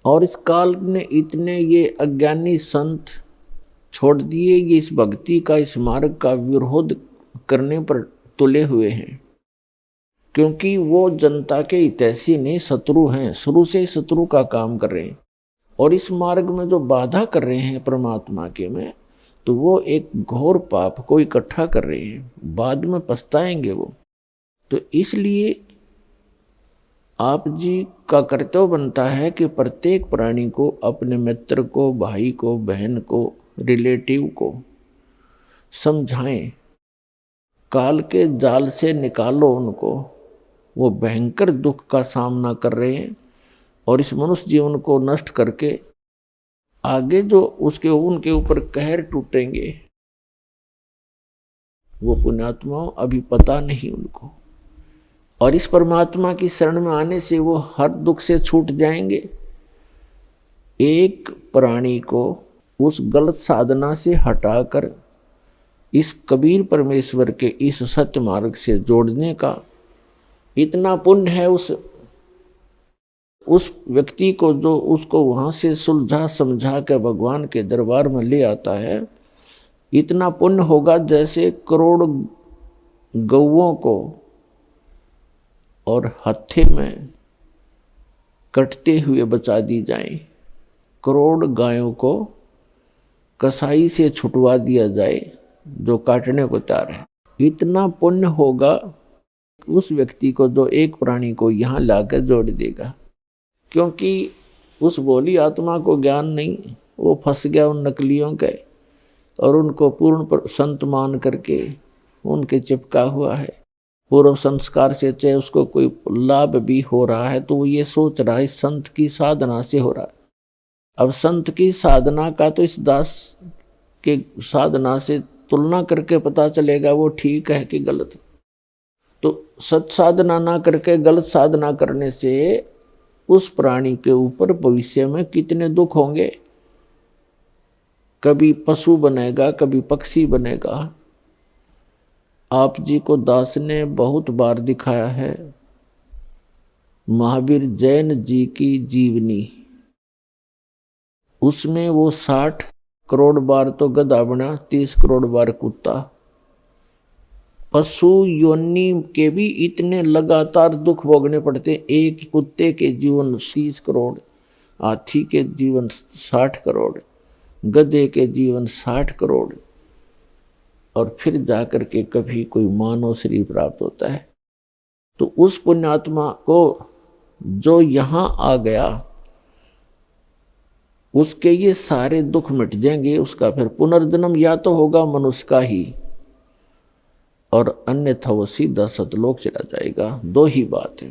और इस काल ने इतने ये अज्ञानी संत छोड़ दिए, ये इस भक्ति का, इस मार्ग का विरोध करने पर तुले हुए हैं, क्योंकि वो जनता के हितैषी नहीं, शत्रु हैं, शुरू से ही शत्रु का काम कर रहे हैं। और इस मार्ग में जो बाधा कर रहे हैं परमात्मा के में, तो वो एक घोर पाप को इकट्ठा कर रहे हैं, बाद में पछताएंगे वो। तो इसलिए आप जी का कर्तव्य बनता है कि प्रत्येक प्राणी को, अपने मित्र को, भाई को, बहन को, रिलेटिव को समझाएं, काल के जाल से निकालो उनको। वो भयंकर दुख का सामना कर रहे हैं और इस मनुष्य जीवन को नष्ट करके आगे जो उनके ऊपर कहर टूटेंगे, वो पुण्यात्माओं अभी पता नहीं उनको। और इस परमात्मा की शरण में आने से वो हर दुख से छूट जाएंगे। एक प्राणी को उस गलत साधना से हटाकर इस कबीर परमेश्वर के इस सत्य मार्ग से जोड़ने का इतना पुण्य है उस व्यक्ति को, जो उसको वहां से सुलझा समझा के भगवान के दरबार में ले आता है। इतना पुण्य होगा जैसे करोड़ गौओं को और हत्थे में कटते हुए बचा दी जाए, करोड़ गायों को कसाई से छुटवा दिया जाए जो काटने को तैयार है। इतना पुण्य होगा उस व्यक्ति को जो एक प्राणी को यहाँ लाकर जोड़ देगा, क्योंकि उस भोली आत्मा को ज्ञान नहीं, वो फंस गया उन नकलियों के और उनको पूर्ण संत मान करके उनके चिपका हुआ है। पूर्व संस्कार से चाहे उसको कोई लाभ भी हो रहा है तो वो ये सोच रहा है संत की साधना से हो रहा है। अब संत की साधना का तो इस दास के साधना से तुलना करके पता चलेगा वो ठीक है कि गलत। तो सत साधना ना करके गलत साधना करने से उस प्राणी के ऊपर भविष्य में कितने दुख होंगे। कभी पशु बनेगा, कभी पक्षी बनेगा। आप जी को दास ने बहुत बार दिखाया है महावीर जैन जी की जीवनी, उसमें वो 60 करोड़ बार तो गधा बना, 30 करोड़ बार कुत्ता। पशु योनि के भी इतने लगातार दुख भोगने पड़ते। एक कुत्ते के जीवन 30 करोड़, हाथी के जीवन 60 करोड़, गधे के जीवन 60 करोड़, और फिर जाकर के कभी कोई मानव शरीर प्राप्त होता है। तो उस पुण्यात्मा को जो यहाँ आ गया उसके ये सारे दुख मिट जाएंगे। उसका फिर पुनर्जन्म या तो होगा मनुष्य का ही, और अन्यथा वो सीधा सतलोक चला जाएगा। दो ही बात है।